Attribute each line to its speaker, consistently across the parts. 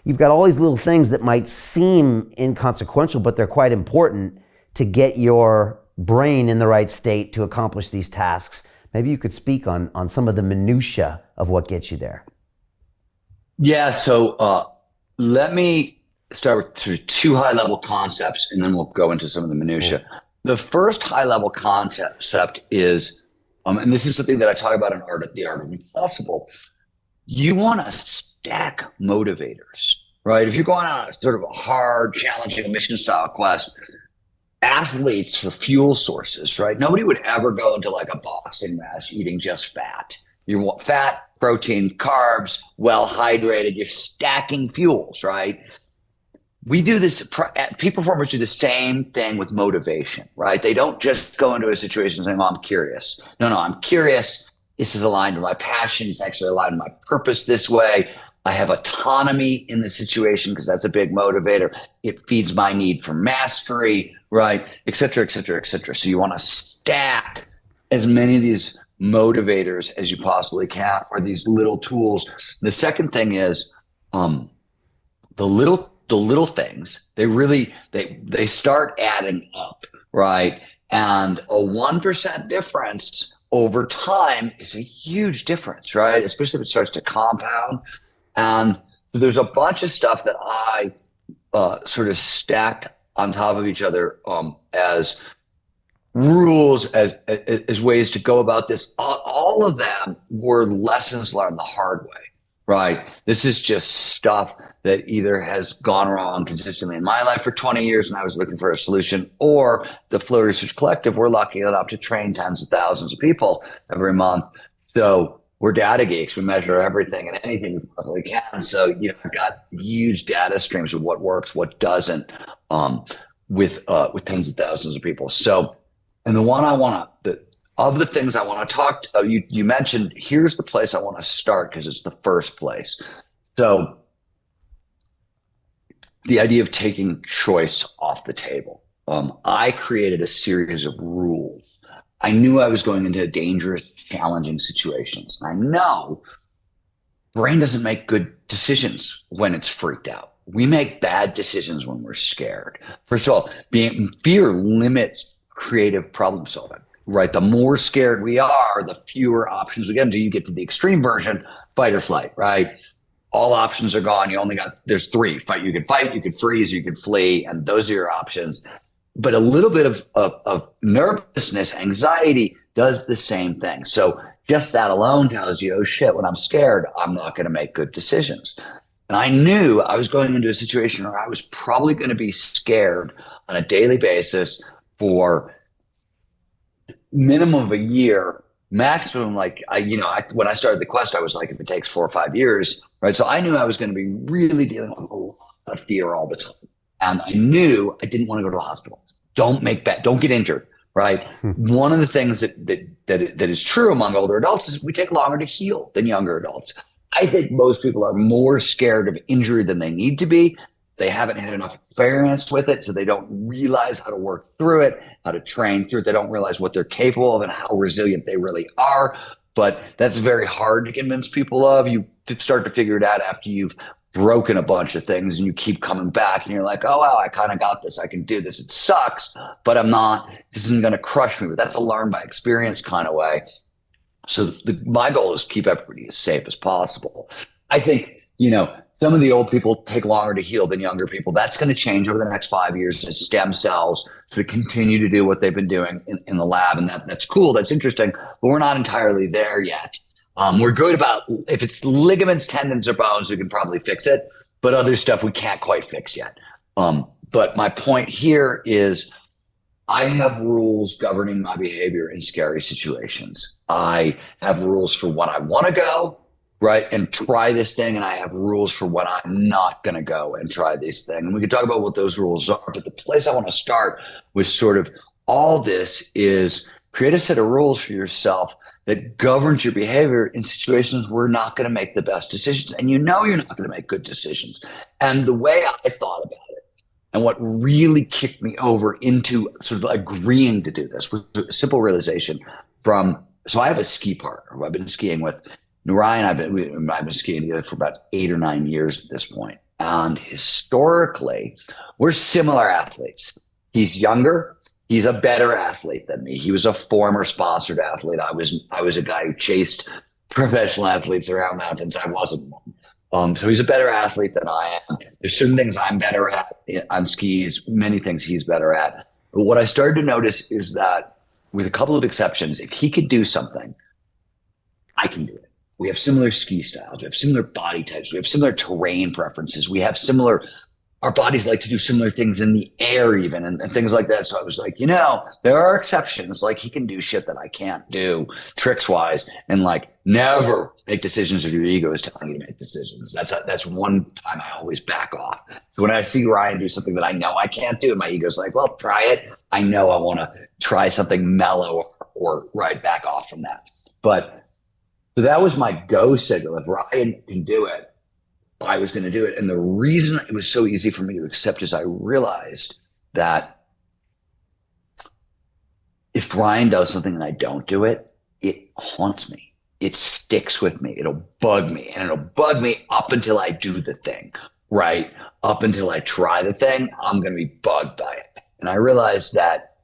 Speaker 1: you've got all these little things that might seem inconsequential, but they're quite important to get your brain in the right state to accomplish these tasks. Maybe you could speak on some of the minutia of what gets you there.
Speaker 2: Yeah, so let me start with two high-level concepts, and then we'll go into some of the minutia. Cool. The first high-level concept is, and this is something that I talk about in The Art of Impossible, you want to stack motivators, right? If you're going on a sort of a hard, challenging mission-style quest, athletes for fuel sources, right? Nobody would ever go into like a boxing match eating just fat. You want fat, protein, carbs, well hydrated. You're stacking fuels, right? We do this, peak performers do the same thing with motivation, right? They don't just go into a situation saying, I'm curious. No, I'm curious. This is aligned with my passion. It's actually aligned with my purpose this way. I have autonomy in the situation because that's a big motivator. It feeds my need for mastery, right? Et cetera, et cetera, et cetera. So you want to stack as many of these motivators as you possibly can, or these little tools. The second thing is the little things, they start adding up, right? And a 1% difference over time is a huge difference, right? Especially if it starts to compound. And there's a bunch of stuff that I sort of stacked on top of each other as rules, as ways to go about this. All of them were lessons learned the hard way, right? This is just stuff that either has gone wrong consistently in my life for 20 years and I was looking for a solution, or the Flow Research Collective, we're lucky enough to train tens of thousands of people every month. So we're data geeks. We measure everything and anything we possibly can. So I've got huge data streams of what works, what doesn't, with tens of thousands of people. So, and of the things I want to talk to, you mentioned, here's the place I want to start because it's the first place. So the idea of taking choice off the table. I created a series of rules. I knew I was going into dangerous, challenging situations. I know brain doesn't make good decisions when it's freaked out. We make bad decisions when we're scared. First of all, fear limits creative problem solving, right? The more scared we are, the fewer options we get until you get to the extreme version, fight or flight, right? All options are gone. There's three. You can fight, you can freeze, you can flee, and those are your options. But a little bit of nervousness, anxiety does the same thing. So just that alone tells you, oh shit, when I'm scared, I'm not going to make good decisions. And I knew I was going into a situation where I was probably going to be scared on a daily basis for minimum of a year, maximum when I started the quest, I was like, if it takes 4 or 5 years, right? So I knew I was going to be really dealing with a lot of fear all the time. And I knew I didn't want to go to the hospital. Don't get injured, right? One of the things that is true among older adults is we take longer to heal than younger adults. I think most people are more scared of injury than they need to be. They haven't had enough experience with it, so they don't realize how to work through it, how to train through it. They don't realize what they're capable of and how resilient they really are. But that's very hard to convince people of. You start to figure it out after you've broken a bunch of things and you keep coming back and you're like, oh, wow, I kind of got this. I can do this. It sucks, but this isn't going to crush me. But that's a learn by experience kind of way. So my goal is to keep everybody as safe as possible. I think, some of the old people take longer to heal than younger people. That's going to change over the next 5 years as stem cells sort of continue to do what they've been doing in the lab. And that's cool. That's interesting, but we're not entirely there yet. We're good about if it's ligaments, tendons, or bones, we can probably fix it, but other stuff we can't quite fix yet. But my point here is I have rules governing my behavior in scary situations. I have rules for when I want to go, right, and try this thing, and I have rules for when I'm not going to go and try this thing. And we can talk about what those rules are, but the place I want to start with sort of all this is create a set of rules for yourself that governs your behavior in situations where you're not going to make the best decisions. And you're not going to make good decisions. And the way I thought about it, and what really kicked me over into sort of agreeing to do this was a simple realization so I have a ski partner who I've been skiing with. Ryan, I've been skiing together for about 8 or 9 years at this point. And historically, we're similar athletes. He's younger. He's a better athlete than me. He was a former sponsored athlete. I was a guy who chased professional athletes around mountains. I wasn't one. So he's a better athlete than I am. There's certain things I'm better at on skis, many things he's better at. But what I started to notice is that, with a couple of exceptions, if he could do something, I can do it. We have similar ski styles. We have similar body types. We have similar terrain preferences. We have similar, our bodies like to do similar things in the air even, and things like that. So I was like, there are exceptions. Like, he can do shit that I can't do tricks wise, and like never make decisions if your ego is telling you to make decisions. That's one time I always back off. So when I see Ryan do something that I know I can't do, and my ego's like, well, try it. I know I want to try something mellow or right back off from that. But so that was my go signal. If Ryan can do it, I was going to do it. And the reason it was so easy for me to accept is I realized that if Ryan does something and I don't do it, it haunts me. It sticks with me. It'll bug me. And it'll bug me up until I do the thing, right? Up until I try the thing, I'm going to be bugged by it. And I realized that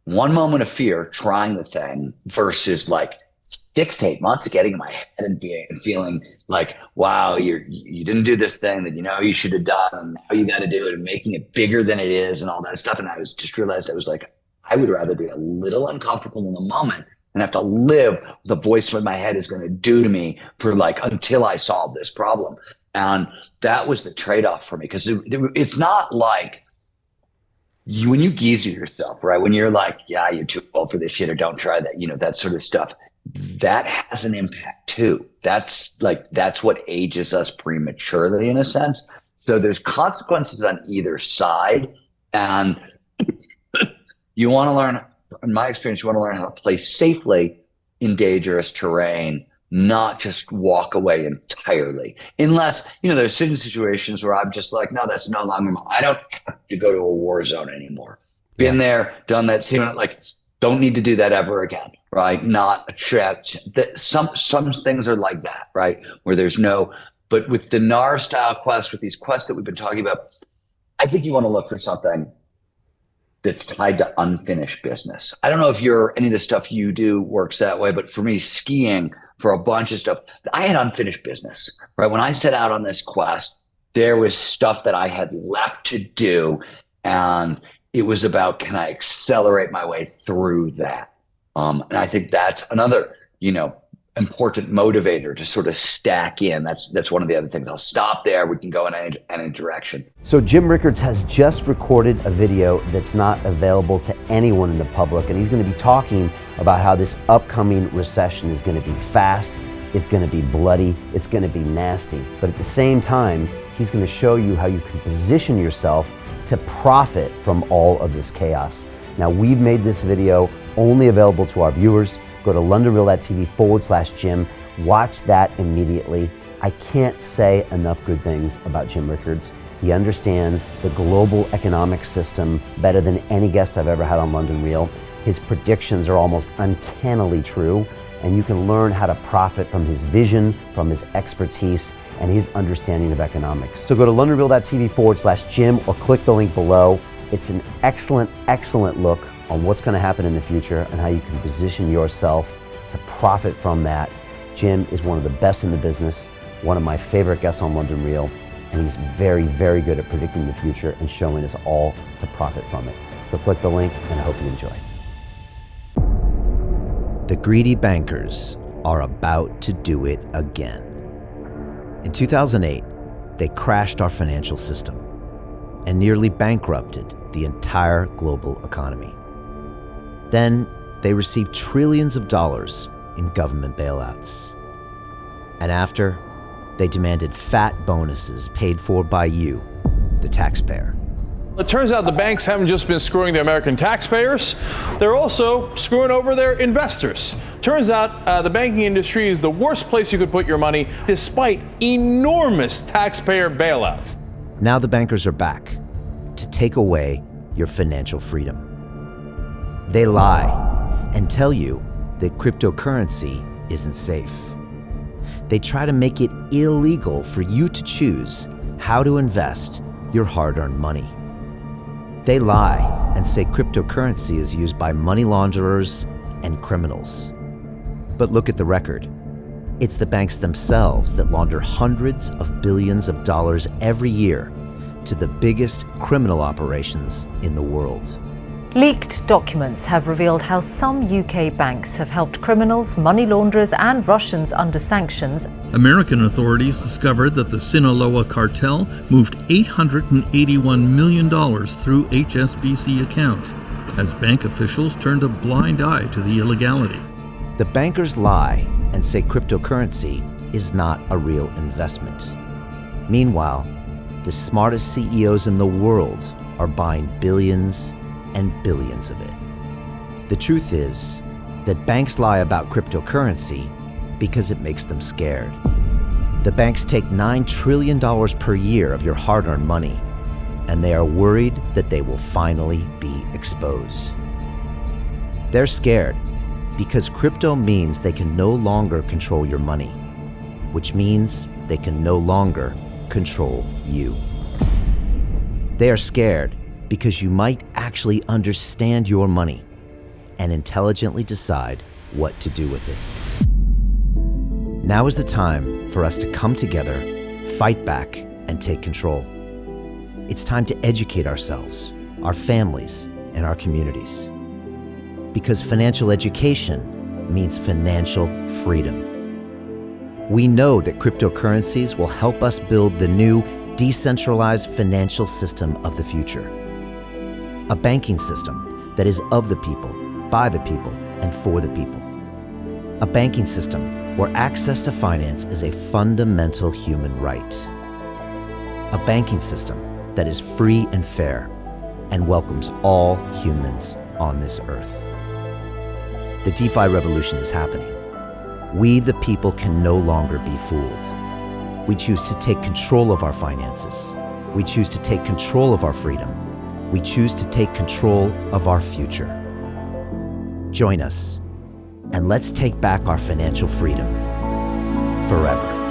Speaker 2: one moment of fear trying the thing versus like 6 to 8 months of getting in my head and feeling like, wow, you didn't do this thing that you should have done, and now you got to do it, and making it bigger than it is and all that stuff. And I was just realized, I was like, I would rather be a little uncomfortable in the moment and have to live what the voice in my head is going to do to me for like until I solve this problem. And that was the trade-off for me, because it's not like when you geezer yourself, right? When you're like, yeah, you're too old for this shit, or don't try that, that sort of stuff. That has an impact too. That's what ages us prematurely in a sense. So there's consequences on either side. And you want to learn, in my experience, you want to learn how to play safely in dangerous terrain, not just walk away entirely. Unless, there's certain situations where I'm just like, no, that's no longer, I don't have to go to a war zone anymore. Been there, done that, seen it, like, don't need to do that ever again, right? Not a trap. Some things are like that, right? Where there's but with the NAR style quests, with these quests that we've been talking about, I think you want to look for something that's tied to unfinished business. I don't know if any of the stuff you do works that way, but for me, skiing, for a bunch of stuff, I had unfinished business, right? When I set out on this quest, there was stuff that I had left to do, and it was about, can I accelerate my way through that? And I think that's another, important motivator to sort of stack in. That's one of the other things. I'll stop there. We can go in any direction.
Speaker 1: So Jim Rickards has just recorded a video that's not available to anyone in the public, and he's going to be talking about how this upcoming recession is going to be fast, it's going to be bloody, it's going to be nasty. But at the same time, he's going to show you how you can position yourself to profit from all of this chaos. Now, we've made this video only available to our viewers. Go to londonreal.tv/Jim. Watch that immediately. I can't say enough good things about Jim Rickards. He understands the global economic system better than any guest I've ever had on London Real. His predictions are almost uncannily true, and you can learn how to profit from his vision, from his expertise, and his understanding of economics. So go to londonreal.tv/Jim or click the link below. It's an excellent, excellent look on what's going to happen in the future and how you can position yourself to profit from that. Jim is one of the best in the business, one of my favorite guests on London Real, and he's very, very good at predicting the future and showing us all to profit from it. So click the link, and I hope you enjoy. The greedy bankers are about to do it again. In 2008, they crashed our financial system and nearly bankrupted the entire global economy. Then they received trillions of dollars in government bailouts. And after, they demanded fat bonuses paid for by you, the taxpayer.
Speaker 3: It turns out the banks haven't just been screwing the American taxpayers, they're also screwing over their investors. Turns out the banking industry is the worst place you could put your money, despite enormous taxpayer bailouts.
Speaker 1: Now the bankers are back to take away your financial freedom. They lie and tell you that cryptocurrency isn't safe. They try to make it illegal for you to choose how to invest your hard-earned money. They lie and say cryptocurrency is used by money launderers and criminals. But look at the record. It's the banks themselves that launder hundreds of billions of dollars every year to the biggest criminal operations in the world.
Speaker 4: Leaked documents have revealed how some UK banks have helped criminals, money launderers and Russians under sanctions.
Speaker 5: American authorities discovered that the Sinaloa cartel moved $881 million through HSBC accounts as bank officials turned a blind eye to the illegality.
Speaker 1: The bankers lie and say cryptocurrency is not a real investment. Meanwhile, the smartest CEOs in the world are buying billions and billions of it. The truth is that banks lie about cryptocurrency because it makes them scared. The banks take $9 trillion per year of your hard-earned money, and they are worried that they will finally be exposed. They're scared because crypto means they can no longer control your money, which means they can no longer control you. They are scared because you might actually understand your money and intelligently decide what to do with it. Now is the time for us to come together, fight back, and take control. It's time to educate ourselves, our families, and our communities. Because financial education means financial freedom. We know that cryptocurrencies will help us build the new decentralized financial system of the future. A banking system that is of the people, by the people, and for the people. A banking system where access to finance is a fundamental human right. A banking system that is free and fair and welcomes all humans on this earth. The DeFi revolution is happening. We, the people, can no longer be fooled. We choose to take control of our finances. We choose to take control of our freedom. We choose to take control of our future. Join us, and let's take back our financial freedom forever.